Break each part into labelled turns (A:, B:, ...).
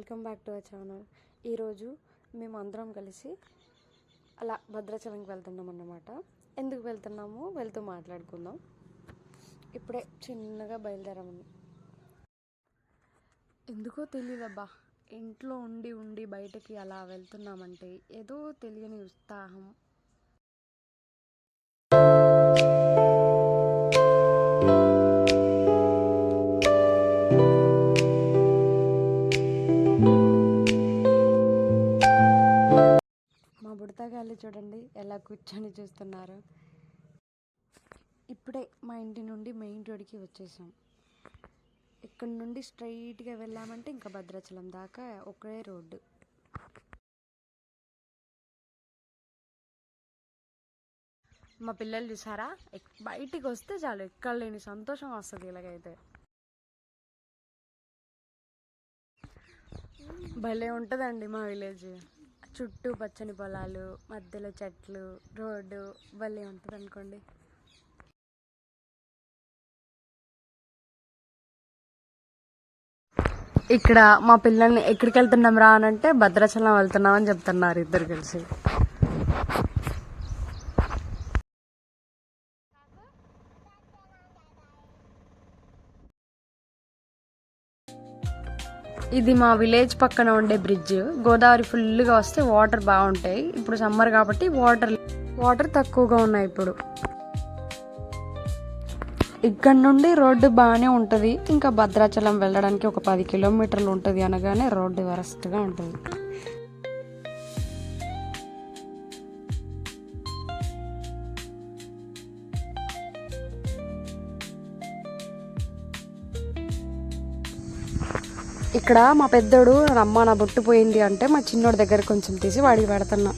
A: Welcome back to our channel. ఈరోజు మేము అందరం కలిసి అలా భద్రాచలంకి వెళ్తున్నాం అన్నమాట. ఎందుకు వెళ్తున్నాము వెళ్తూ మాట్లాడుకుందాం. ఇప్పుడే చిన్నగా బయలుదేరాము. ఎందుకో తెలియదబ్బా, ఇంట్లో ఉండి ఉండి బయటకి అలా వెళ్తున్నామంటే ఏదో తెలియని ఉత్సాహం. బుడతగాళ్ళు చూడండి ఎలా కూర్చొని చూస్తున్నారు. ఇప్పుడే మా ఇంటి నుండి మెయిన్ రోడ్కి వచ్చేసాం. ఇక్కడ నుండి స్ట్రైట్గా వెళ్ళామంటే ఇంకా భద్రాచలం దాకా ఒకే రోడ్డు. మా పిల్లలు చూసారా, బయటికి వస్తే చాలు ఎక్కడ లేని సంతోషం వస్తుంది. ఇలాగైతే భలే ఉంటుందండి మా విలేజ్. చుట్టూ పచ్చని పొలాలు, మధ్యలో చెట్లు, రోడ్డు భలే ఉంటుంది అనుకోండి. ఇక్కడ మా పిల్లల్ని ఎక్కడికి వెళ్తున్నాం రా అని అంటే భద్రాచలం వెళ్తున్నాం అని చెప్తున్నారు ఇద్దరు కలిసి. ఇది మా విలేజ్ పక్కన ఉండే బ్రిడ్జ్. గోదావరి ఫుల్గా వస్తే వాటర్ బాగుంటాయి. ఇప్పుడు సమ్మర్ కాబట్టి వాటర్ తక్కువగా ఉన్నాయి. ఇప్పుడు ఇక్కడ నుండి రోడ్డు బాగానే ఉంటుంది. ఇంకా భద్రాచలం వెళ్ళడానికి ఒక 10 కిలోమీటర్లు ఉంటుంది అనగానే రోడ్డు వరస్ట్గా ఉంటుంది. ఇక్కడ మా పెద్దోడు అమ్మ నా బొట్టు పోయింది అంటే మా చిన్నోడి దగ్గర కొంచెం తీసి వాడికి పెడుతున్నా.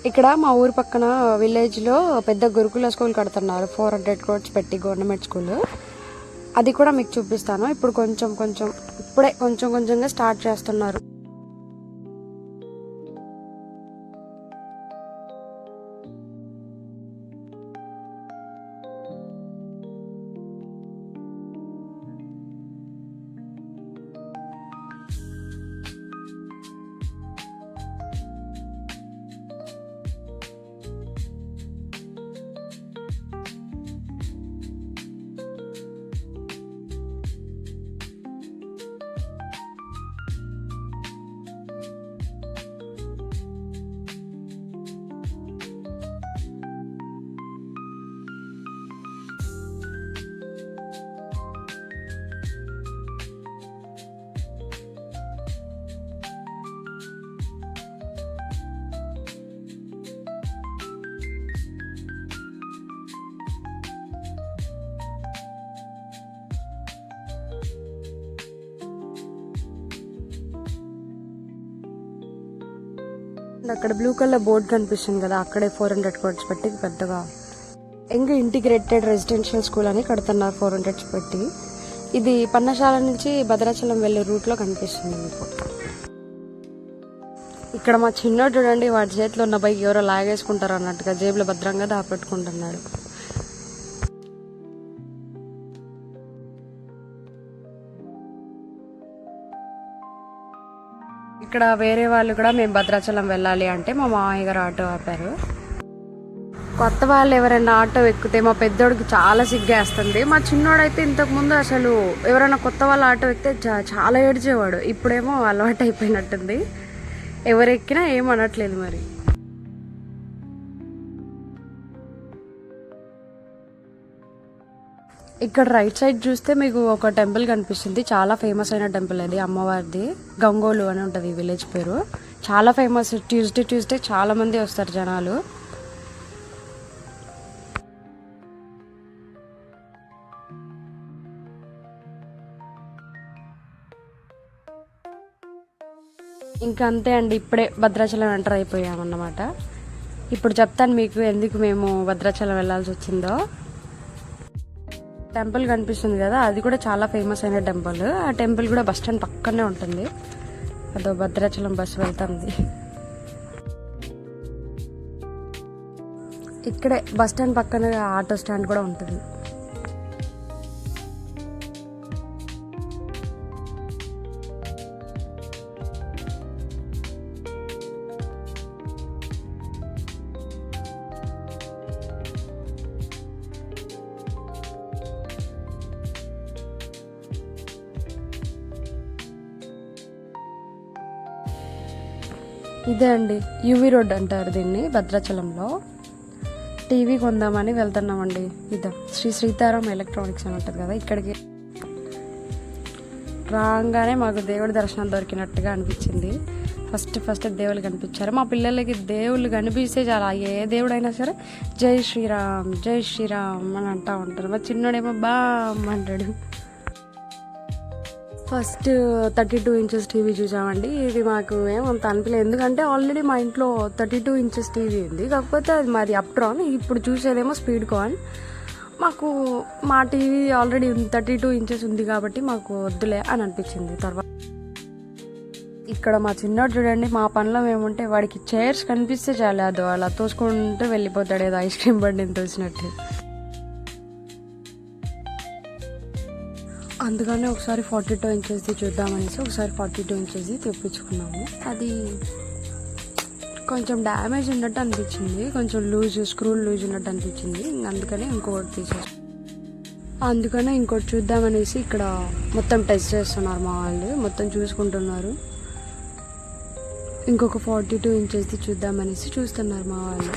A: ఇక్కడ మా ఊరి పక్కన విలేజ్లో పెద్ద గురుకుల స్కూల్ కడుతున్నారు, 400 crores పెట్టి, గవర్నమెంట్ స్కూల్. అది కూడా మీకు చూపిస్తాను. ఇప్పుడు ఇప్పుడే కొంచెంగా స్టార్ట్ చేస్తున్నారు. అక్కడ బ్లూ కలర్ బోర్డు కనిపిస్తుంది కదా, అక్కడే 400 crores పెట్టి పెద్దగా యంగ్ ఇంటిగ్రేటెడ్ రెసిడెన్షియల్ స్కూల్ అని కడుతున్నారు 400 పెట్టి. ఇది పన్నశాల నుంచి భద్రాచలం వెళ్ళే రూట్లో కనిపిస్తుంది మీకు. ఇక్కడ మా చిన్నోడు చూడండి, వాడి చేతిలో ఉన్న బైక్ ఎవరో లాగేసుకుంటారు అన్నట్టుగా జేబులో భద్రంగా దాపెట్టుకుంటున్నాడు. ఇక్కడ వేరే వాళ్ళు కూడా మేము భద్రాచలం వెళ్ళాలి అంటే మా మామయ్య గారు ఆటో ఆపారు. కొత్త వాళ్ళు ఎవరైనా ఆటో ఎక్కితే మా పెద్దోడికి చాలా సిగ్గేస్తుంది. మా చిన్నోడైతే ఇంతకుముందు అసలు ఎవరైనా కొత్త వాళ్ళు ఆటో ఎక్కితే చాలా ఏడ్చేవాడు. ఇప్పుడేమో అలవాటు అయిపోయినట్టుంది, ఎవరు ఎక్కినా ఏమనట్లేదు. మరి ఇక్కడ రైట్ సైడ్ చూస్తే మీకు ఒక టెంపుల్ కనిపిస్తుంది. చాలా ఫేమస్ అయిన టెంపుల్ అది, అమ్మవారిది. గంగోలు అని ఉంటుంది ఈ విలేజ్ పేరు. చాలా ఫేమస్. ట్యూస్డే చాలా మంది వస్తారు జనాలు. ఇంకా అంతే అండి, ఇప్పుడే భద్రాచలం ఎంటర్ అయిపోయామన్నమాట. ఇప్పుడు చెప్తాను మీకు ఎందుకు మేము భద్రాచలం వెళ్ళాల్సి వచ్చిందో. టెంపుల్ కనిపిస్తుంది కదా, అది కూడా చాలా ఫేమస్ అయిన టెంపుల్. ఆ టెంపుల్ కూడా బస్ స్టాండ్ పక్కనే ఉంటుంది. అదో భద్రాచలం బస్సు వెళ్తుంది. ఇక్కడే బస్ స్టాండ్ పక్కన ఆటో స్టాండ్ కూడా ఉంటుంది. ఇదే అండి యూవి రోడ్ అంటారు దీన్ని భద్రాచలంలో. టీవీ కొందామని వెళ్తున్నామండి. ఇదా శ్రీ సీతారాం ఎలక్ట్రానిక్స్ అని ఉంటుంది కదా, ఇక్కడికి రాగానే మాకు దేవుడి దర్శనం దొరికినట్టుగా అనిపించింది. ఫస్ట్ దేవుళ్ళు కనిపించారు. మా పిల్లలకి దేవుళ్ళు కనిపిస్తే చాలా, ఏ దేవుడైనా సరే జై శ్రీరామ్ జై శ్రీరామ్ అని అంటూ ఉంటారు. మా చిన్నోడేమో బామ్ అంటాడు. ఫస్ట్ 32 ఇంచెస్ టీవీ చూసామండి. ఇది మాకు ఏమంత అనిపించలేదు, ఎందుకంటే ఆల్రెడీ మా ఇంట్లో 32 ఇంచెస్ టీవీ ఉంది. కాకపోతే అది మాది అప్ట్రాన్, ఇప్పుడు చూసేదేమో స్పీడ్ కాన్. మాకు మా టీవీ ఆల్రెడీ 32 ఇంచెస్ ఉంది కాబట్టి మాకు వద్దులే అని అనిపించింది. తర్వాత ఇక్కడ మా చిన్నోడు చూడండి, మా పనిలో ఏముంటే వాడికి చైర్స్ కనిపిస్తే చాలు అది అలా తోసుకుంటూ వెళ్ళిపోతాడు, ఏదో ఐస్ క్రీమ్ బండిని తోసినట్టు. అందుకనే ఒకసారి 42 ఇంచెస్ది చూద్దామనేసి ఒకసారి 42 ఇంచెస్ది తెప్పించుకున్నాము. అది కొంచెం డ్యామేజ్ ఉన్నట్టు అనిపించింది, కొంచెం స్క్రూలు లూజ్ ఉన్నట్టు అనిపించింది. అందుకనే ఇంకోటి చూద్దామనేసి ఇక్కడ మొత్తం టెస్ట్ చేస్తున్నారు మా వాళ్ళు, మొత్తం చూసుకుంటున్నారు. ఇంకొక 42 ఇంచెస్ది చూద్దామనేసి చూస్తున్నారు మా వాళ్ళు.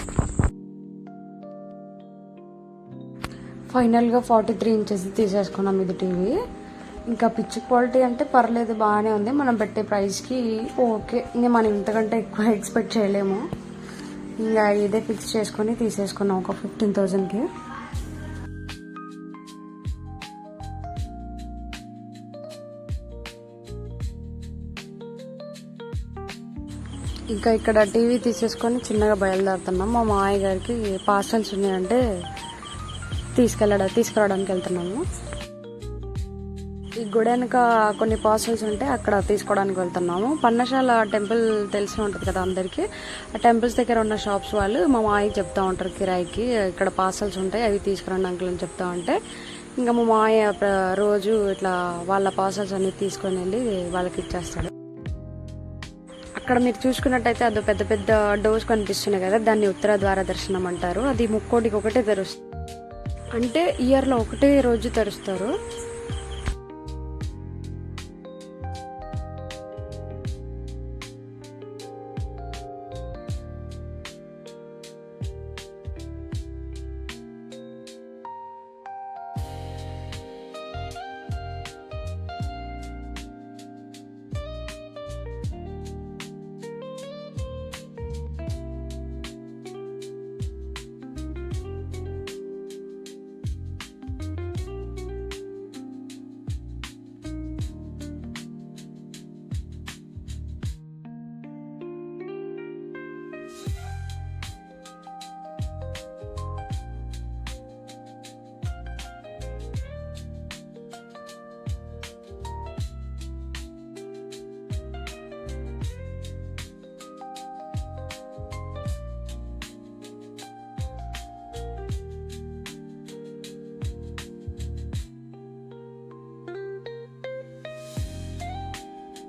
A: ఫైనల్గా 43 ఇంచెస్ తీసేసుకున్నాం ఇది టీవీ. ఇంకా పిచ్ క్వాలిటీ అంటే పర్లేదు, బాగానే ఉంది. మనం పెట్టే ప్రైస్కి ఓకే. ఇంకా మనం ఇంతకంటే ఎక్కువ ఎక్స్పెక్ట్ చేయలేము. ఇంకా ఇదే ఫిక్స్ చేసుకొని తీసేసుకున్నాం ఒక 15,000కి. ఇంకా ఇక్కడ టీవీ తీసేసుకొని చిన్నగా బయలుదేరుతున్నాం. మా మామయ్య గారికి పార్సల్స్ ఉన్నాయంటే తీసుకురావడానికి వెళ్తున్నాము. ఈ గుడి వెనక కొన్ని పార్సల్స్ ఉంటే అక్కడ తీసుకోవడానికి వెళ్తున్నాము. పన్నశాల టెంపుల్ తెలిసి ఉంటుంది కదా అందరికీ. ఆ టెంపుల్స్ దగ్గర ఉన్న షాప్స్ వాళ్ళు మా మామయ్యకి చెప్తా ఉంటారు కిరాయికి, ఇక్కడ పార్సల్స్ ఉంటాయి అవి తీసుకురండి అంకుల్ అని చెప్తా ఉంటే, ఇంకా మా మామయ్య రోజు ఇట్లా వాళ్ళ పార్సల్స్ అన్ని తీసుకొని వెళ్ళి వాళ్ళకి ఇచ్చేస్తాడు. అక్కడ మీరు చూసుకున్నట్టయితే అదో పెద్ద పెద్ద డోర్స్ కనిపిస్తున్నాయి కదా, దాన్ని ఉత్తర ద్వార దర్శనం అంటారు. అది ముక్కోటికి ఒకటే తెరుస్తుంది, అంటే ఇయర్లో ఒకటే రోజు తెరుస్తారు.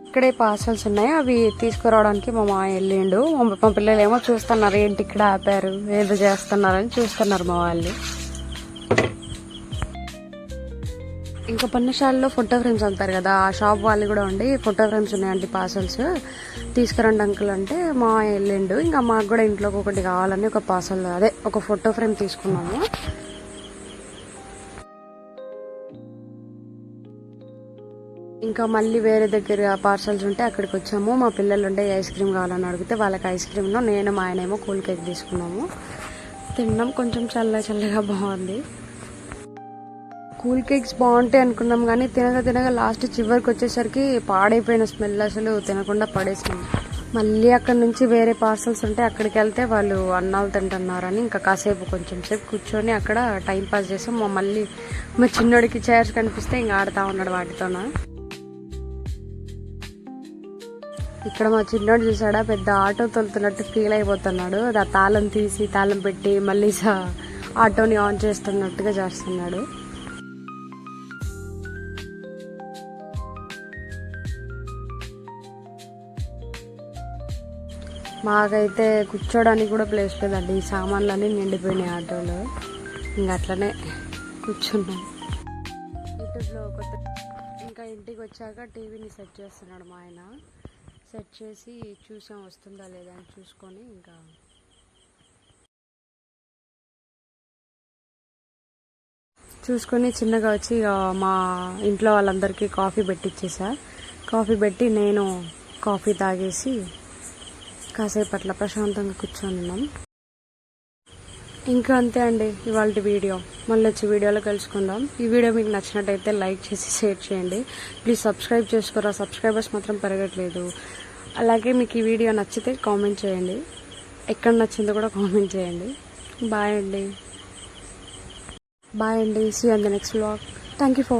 A: ఇక్కడే పార్సల్స్ ఉన్నాయి, అవి తీసుకురావడానికి మా మామ వెళ్ళిండు. మా పిల్లలు ఏమో చూస్తున్నారు, ఏంటి ఇక్కడ ఆపారు, ఏదో చేస్తున్నారని చూస్తున్నారు మా వాళ్ళు. ఇంకా పన్నశాలలో ఫోటో ఫ్రేమ్స్ అంటారు కదా, ఆ షాప్ వాళ్ళు కూడా ఉండి ఫోటో ఫ్రేమ్స్ ఉన్నాయండి పార్సల్స్ తీసుకురండి అంకుల్ అంటే మా వెళ్ళిండు. ఇంకా మాకు కూడా ఇంట్లోకి ఒకటి కావాలని ఒక పార్సల్, అదే ఒక ఫోటో ఫ్రేమ్ తీసుకున్నాము. ఇంకా మళ్ళీ వేరే దగ్గర పార్సల్స్ ఉంటే అక్కడికి వచ్చాము. మా పిల్లలు ఉంటే ఐస్ క్రీమ్ కావాలని అడిగితే వాళ్ళకి ఐస్ క్రీమ్ను, నేను మా ఆయన ఏమో కూల్ కేక్ తీసుకున్నాము. తిన్నాం, కొంచెం చల్లగా బాగుంది. కూల్ కేక్స్ బాగుంటాయి అనుకున్నాం కానీ తినగా లాస్ట్ చివరికి వచ్చేసరికి పాడైపోయిన స్మెల్, అసలు తినకుండా పడేసాం. మళ్ళీ అక్కడ నుంచి వేరే పార్సల్స్ ఉంటే అక్కడికి వెళ్తే వాళ్ళు అన్నాలు తింటున్నారని ఇంకా కాసేపు కొంచెం సేపు కూర్చొని అక్కడ టైం పాస్ చేసాం. మళ్ళీ మా చిన్నోడికి చైర్స్ కనిపిస్తే ఇంకా ఆడుతూ ఉన్నాడు వాటితోన. ఇక్కడ మా చిన్నోడు చూసాడా, పెద్ద ఆటో తోలుతున్నట్టు ఫీల్ అయిపోతున్నాడు. అది ఆ తాళం తీసి తాళం పెట్టి మళ్ళీ ఆటోని ఆన్ చేస్తున్నట్టుగా చేస్తున్నాడు. మాకైతే కూర్చోడానికి కూడా ప్లేస్ లేదండి. ఈ సామాన్లన్నీ నిండిపోయినాయి ఆటోలో. ఇంకా అట్లనే కూర్చున్నాం. యూట్యూబ్లో ఇంకా ఇంటికి వచ్చాక టీవీని సెట్ చేస్తున్నాడు మా ఆయన. సెట్ చేసి చూసాం వస్తుందా లేదా అని చూసుకొని ఇంకా చిన్నగా వచ్చి ఇక మా ఇంట్లో వాళ్ళందరికీ కాఫీ పెట్టిచ్చేసా. కాఫీ పెట్టి నేను కాఫీ తాగేసి కాసేపు అట్లా ప్రశాంతంగా కూర్చొని ఉన్నాం. ఇంకా అంతే అండి ఇవాళ వీడియో. మళ్ళీ వచ్చే వీడియోలో కలుసుకుందాం. ఈ వీడియో మీకు నచ్చినట్టయితే లైక్ చేసి షేర్ చేయండి. ప్లీజ్ సబ్స్క్రైబ్ చేసుకోరా, సబ్స్క్రైబర్స్ మాత్రం పెరగట్లేదు. అలాగే మీకు ఈ వీడియో నచ్చితే కామెంట్ చేయండి, ఎక్కడ నచ్చిందో కూడా కామెంట్ చేయండి. బాయ్ అండి. See you in the next vlog. Thank you for